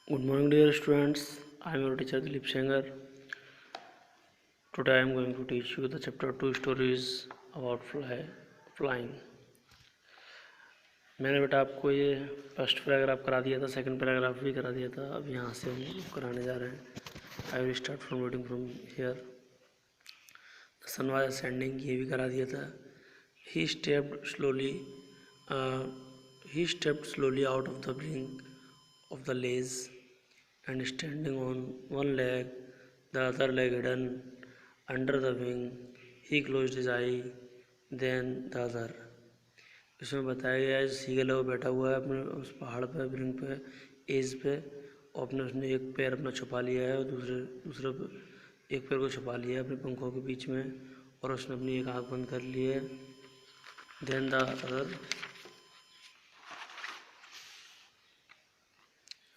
Good morning, dear students. I am your teacher Dilip Shanger. Today I am going to teach you the chapter 2 stories about flying. मैंने बेटा आपको ये first paragraph करा दिया था, second paragraph भी करा दिया था. अब यहाँ से हम कराने जा रहे हैं. I will start from reading from here. Sun was ascending, ये भी करा दिया था. He stepped slowly out of the brink of the ledge and standing on one leg, the other leg hidden under the wing, he closed his eye, then the other. इसमें बताया गया है seagull है वो बैठा हुआ है अपने उस पहाड़ पे, ब्रिंग पे, एज पे, और उसने एक पैर अपना छुपा लिया है और दूसरे एक पैर को छुपा लिया है अपने पंखों के बीच में, और उसने अपनी एक आँख बंद कर ली है. Then the other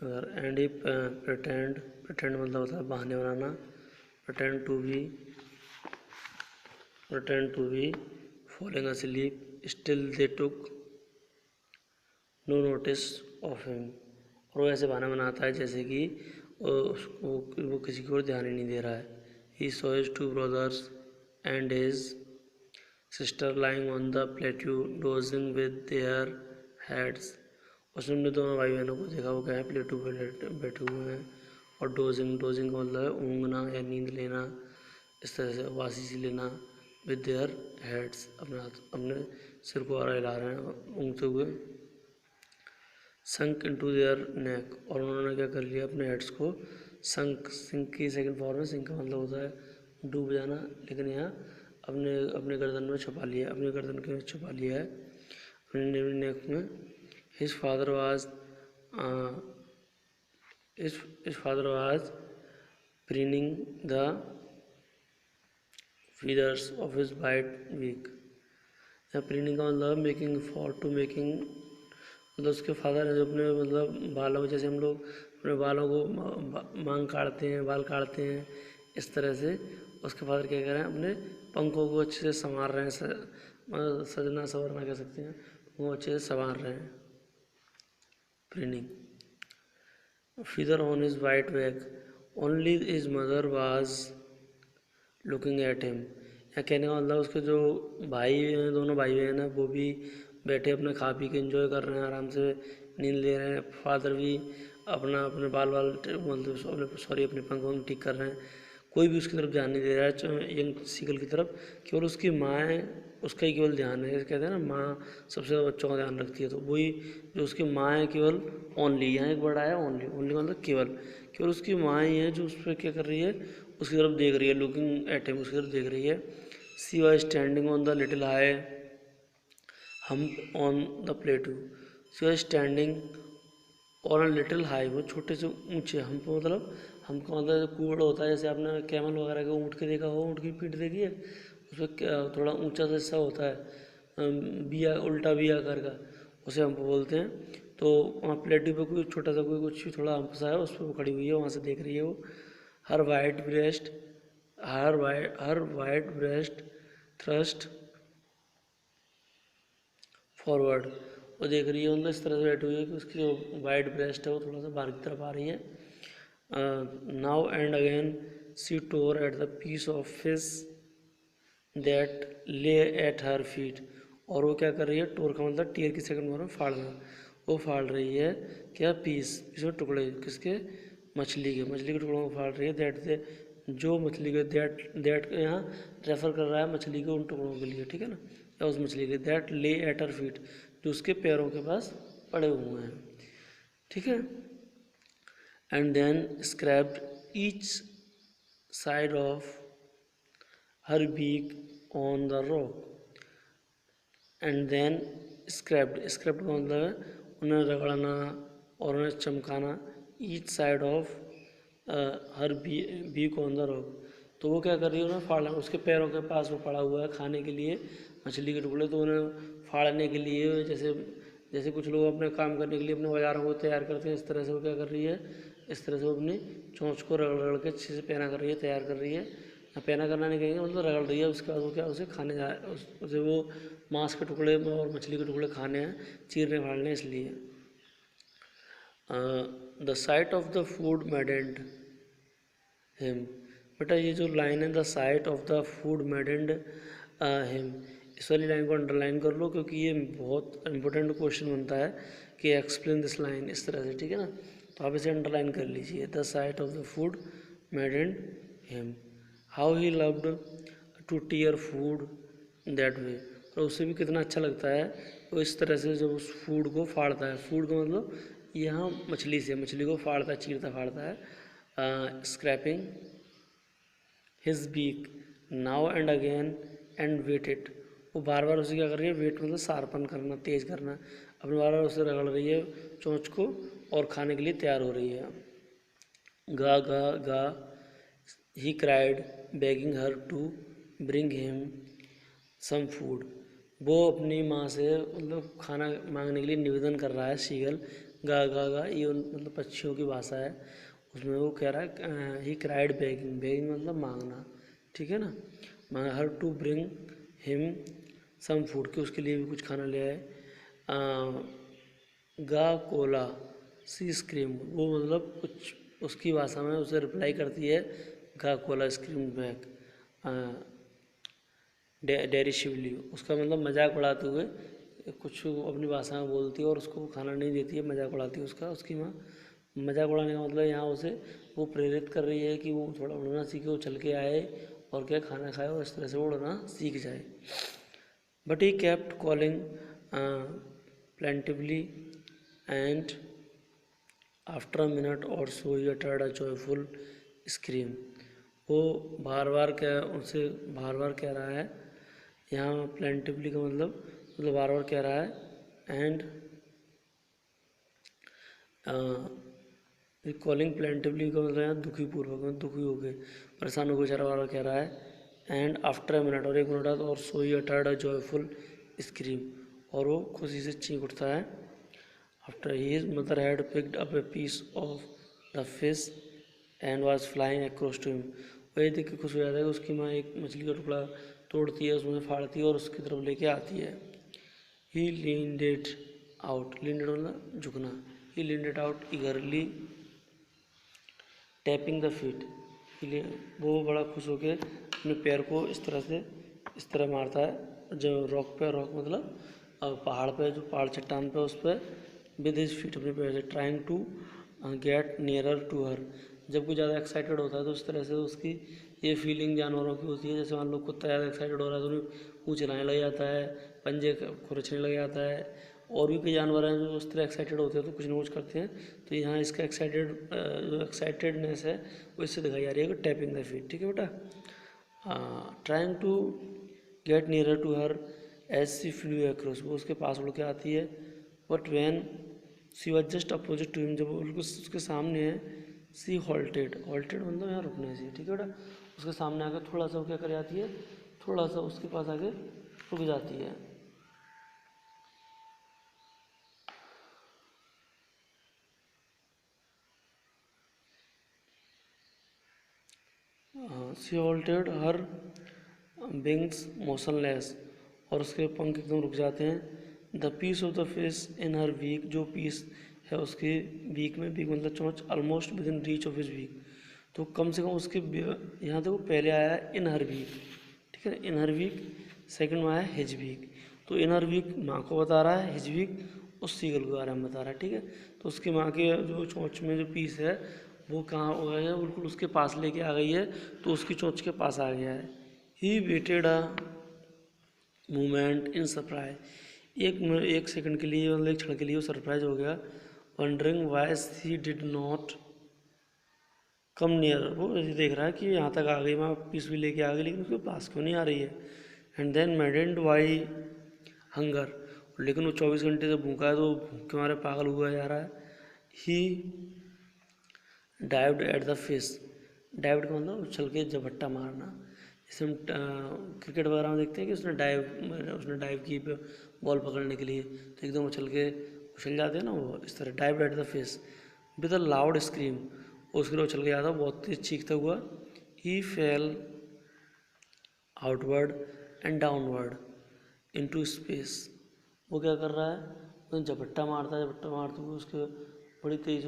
end he pretend मतलब होता है बहाने बनाना. pretend to be falling asleep. Still they took no notice of him. और वो ऐसे बहाना बनाता है जैसे कि वो किसी की ओर ध्यान ही नहीं दे रहा है. He saw his two brothers and his sister lying on the plateau dozing with their heads. उसने अपने दोनों भाई बहनों को देखा, वो क्या है प्लेटू पे बैठे हुए हैं, और डोजिंग का मतलब है ऊँघना या नींद लेना, इस तरह से वासी सी लेना. विद देयर हेड्स, अपने सिर को आरा हिला रहे हैं ऊँघते हुए. संक इनटू देयर नेक, और उन्होंने क्या कर लिया अपने हेड्स को सिंक की सेकंड फॉर्म में. सिंक का मतलब होता है डूब जाना, लेकिन यहाँ अपने गर्दन में छुपा लिया, अपने गर्दन के छुपा लिया है अपने नेक में. His father was preening the feathers of his white beak. या preening का मतलब making मतलब उसके फादर है जो अपने मतलब बालों, जैसे हम लोग अपने बालों को बाल काटते हैं, इस तरह से उसके फादर क्या कर रहे हैं, अपने पंखों को अच्छे से संवार रहे हैं. सजना संवरना कह सकते हैं, वो अच्छे से संवार रहे हैं. Preening. Feather on his white back. Only his mother was looking at him. या कहने का मतलब उसके जो भाई हैं, दोनों भाई बहन हैं, वो भी बैठे अपने खा पी के एंजॉय कर रहे हैं, आराम से नींद ले रहे हैं. फादर भी अपने बाल मतलब अपने पंखों को ठीक कर रहे हैं. कोई भी उसकी तरफ ध्यान नहीं दे रहा है यंग सीगल की तरफ. केवल उसकी माँ है, उसका ही केवल ध्यान है. कहते हैं ना माँ सबसे ज़्यादा बच्चों का ध्यान रखती है, तो वही जो उसकी माँ है केवल. ओनली, यहाँ एक वर्ड आया ओनली मतलब केवल उसकी माँ ही है जो उस पर क्या कर रही है, उसकी तरफ देख रही है. लुकिंग एट हिम, उसकी तरफ देख रही है. She was standing on the little high hump on the प्लेटू. She was standing on a little high, वो छोटे से ऊंचे. हमको मतलब कूड़ होता है, जैसे आपने कैमल वगैरह का ऊँट के देखा हो, ऊँट की पीठ देखी है, उस पर थोड़ा ऊंचा सा हिस्सा होता है, उल्टा बी आकार का, उसे हम बोलते हैं. तो वहाँ प्लेटू पे कोई छोटा सा कोई कुछ थोड़ा हम्प सा है, उस पर वो खड़ी हुई है, वहाँ से देख रही है वो. हर वाइट ब्रेस्ट थ्रस्ट फॉरवर्ड, वो देख रही है मतलब इस तरह से बैठी हुई है कि उसकी जो वाइट ब्रेस्ट है वो थोड़ा सा बाहर की तरफ आ रही है. Now and again she tore at the piece of fish that lay at her feet. और वो क्या कर रही है, टोर का मतलब टीयर की सेकंड फॉर्म में फाड़ना. वो फाड़ रही है क्या, पीस में टुकड़े, किसके, मछली के टुकड़ों को फाड़ रही है. जो मछली के दैट यहाँ रेफर कर रहा है मछली के उन टुकड़ों के लिए, ठीक है ना, या उस मछली के. That lay at her feet, जो उसके पैरों के पास पड़े हुए हैं, ठीक है. And then scraped each side of her beak on the rock. And then scraped का मतलब है उन्हें रगड़ना और उन्हें चमकाना. Each side of her beak on the rock, तो वो क्या कर रही है, उन्हें फाड़ना. उसके पैरों के पास वो पड़ा हुआ है खाने के लिए मछली के टुकड़े, तो उन्हें फाड़ने के लिए जैसे कुछ लोग अपने काम करने के लिए अपने औजारों को तैयार करते हैं, इस तरह से वो क्या कर रही है, इस तरह से वो अपनी चोंच को रगड़ के अच्छे से पैना कर रही है, तैयार कर रही है. पैना करना नहीं कहेंगे, मतलब रगड़ रही है. उसके बाद वो क्या उसे खाने उसे वो मांस के टुकड़े और मछली के टुकड़े खाने हैं, चीरने फाड़ने, इसलिए. The sight of the food maddened him. बेटा ये जो लाइन है, the sight of the food maddened him, इस वाली लाइन को अंडरलाइन कर लो, क्योंकि ये बहुत इंपॉर्टेंट क्वेश्चन बनता है कि एक्सप्लेन दिस लाइन, इस तरह से, ठीक है ना। तो आप इसे अंडरलाइन कर लीजिए, the sight of the food maddened him, how he loved to tear food that way. और उसे भी कितना अच्छा लगता है वो इस तरह से जब उस फूड को फाड़ता है। फूड का मतलब यहाँ मछली से, मछली को फाड़ता है, चीरता फाड़ता है। Scraping his beak now and again and whet it, वो बार बार उसे क्या कर रही है, वेट मतलब शार्पन करना, तेज करना, अपने बार बार उसे रगड़ रही है चोंच को, और खाने के लिए तैयार हो रही है। गा गा गा he cried begging her to bring him some food, वो अपनी माँ से मतलब खाना मांगने के लिए निवेदन कर रहा है। शीगल गा गा गा, ये मतलब पक्षियों की भाषा है, उसमें वो कह रहा है ही क्राइड बेगिंग, बेगिंग मतलब मांगना, ठीक है ना। मांग her to bring him some food, कि उसके लिए भी कुछ खाना ले आए। गा कोला सी स्क्रीम, वो मतलब कुछ उसकी भाषा में उसे रिप्लाई करती है, गा कोला स्क्रीम बैक डेरिशिवली, उसका मतलब मजाक उड़ाते हुए कुछ अपनी भाषा में बोलती है और उसको खाना नहीं देती है, मजाक उड़ाती है उसका, उसकी माँ। मजाक उड़ाने का मतलब यहाँ उसे वो प्रेरित कर रही है कि वो थोड़ा उड़ना सीखे, वो चल के आए और क्या खाना खाए और इस तरह से वो उड़ना सीख जाए। But he kept calling plaintively and after a minute और so he uttered a joyful scream, वो बार बार क्या उनसे बार बार कह रहा है, यहाँ प्लेंटिवली का मतलब बार बार कह रहा है, एंड कॉलिंग प्लेंटिवली का मतलब यहाँ दुखी पूर्वक, मतलब दुखी हो गए, परेशान हो गए, बेचारा बार बार कह रहा है। एंड आफ्टर अ मिनट, और एक मिनट बाद, और so he uttered a joyful scream, और वो खुशी से चीख उठता है। After his mother had picked up a piece of the fish and was flying across to him, वही देख के खुश हो जाता है कि उसकी माँ एक मछली का टुकड़ा तोड़ती है, उसमें फाड़ती है और उसकी तरफ लेके आती है। He leaned it out, leaned मतलब झुकना, he leaned it out eagerly tapping the feet, वो बड़ा खुश होकर अपने पैर को इस तरह से इस तरह मारता है, जो रॉक पे, रॉक मतलब पहाड़ पे, जो पहाड़ चट्टान पे, उस पर विद हिज फीट, अपने पैर से, trying to get nearer to her, जब कोई ज़्यादा एक्साइटेड होता है तो इस तरह से उसकी ये फीलिंग जानवरों की होती है, जैसे मान लो कुत्ता ज़्यादा एक्साइटेड हो रहा है तो वो चिल्लाने लग जाता है, पंजे खुरचने लग जाता है, और भी कई जानवर हैं जो उस तरह एक्साइटेड होते हैं तो कुछ ना कुछ करते हैं। तो यहाँ इसका जो एक्साइटेडनेस है वो इससे दिखाई जा रही है कि टैपिंग द फीट, ठीक है बेटा। Trying to get nearer to her as she flew across, वो उसके पास उड़ के आती है। But when she was just opposite to him, जब वो उसके सामने है, सी हॉल्टेड, हॉल्टेड मतलब यहाँ रुकने से, ठीक है बेटा। उसके सामने आकर थोड़ा सा वो क्या कर जाती है, थोड़ा सा उसके पास आके रुक जाती है। She halted her wings motionless, और उसके पंख एकदम रुक जाते हैं। The piece of the fish in her beak, जो पीस है उसके वीक में, वीक मतलब चोंच, almost within reach of his beak, तो कम से कम उसके यहाँ देखो पहले आया है इन हर वीक, ठीक है, इन हर वीक, सेकंड में आया हिज वीक, तो इन हर वीक माँ को बता रहा है, हिज वीक उस सीगल के बारे में बता रहा है, ठीक है। तो उसकी माँ के जो चोंच में जो पीस है वो कहाँ हो गया है, बिल्कुल उसके पास लेके आ गई है, तो उसकी चोंच के पास आ गया है। He waited a moment in surprise, एक सेकंड के लिए, मतलब एक क्षण के लिए वो सरप्राइज हो गया। Wondering why he did not come near, वो ऐसे देख रहा है कि यहाँ तक आ गई, मैं पीस भी लेके आ गई, लेकिन उसके पास क्यों नहीं आ रही है। And then maddened by hunger, लेकिन वो 24 घंटे से भूखा है तो भूख के मारे पागल हुआ जा रहा है। He dived at the fish, dived का मतलब उछल के झपट्टा मारना, जैसे हम क्रिकेट वगैरह में देखते हैं कि उसने डाइव की बॉल पकड़ने के लिए, तो एकदम उछल जाते हैं ना, वो इस तरह dived at the fish with a loud scream, उसके लिए उछल के जाता बहुत तेज चीखता हुआ। He fell outward and downward into space, वो क्या कर रहा है, तो झपट्टा मारता है, झपट्टा मारते हुए उसके बड़ी तेज़ी से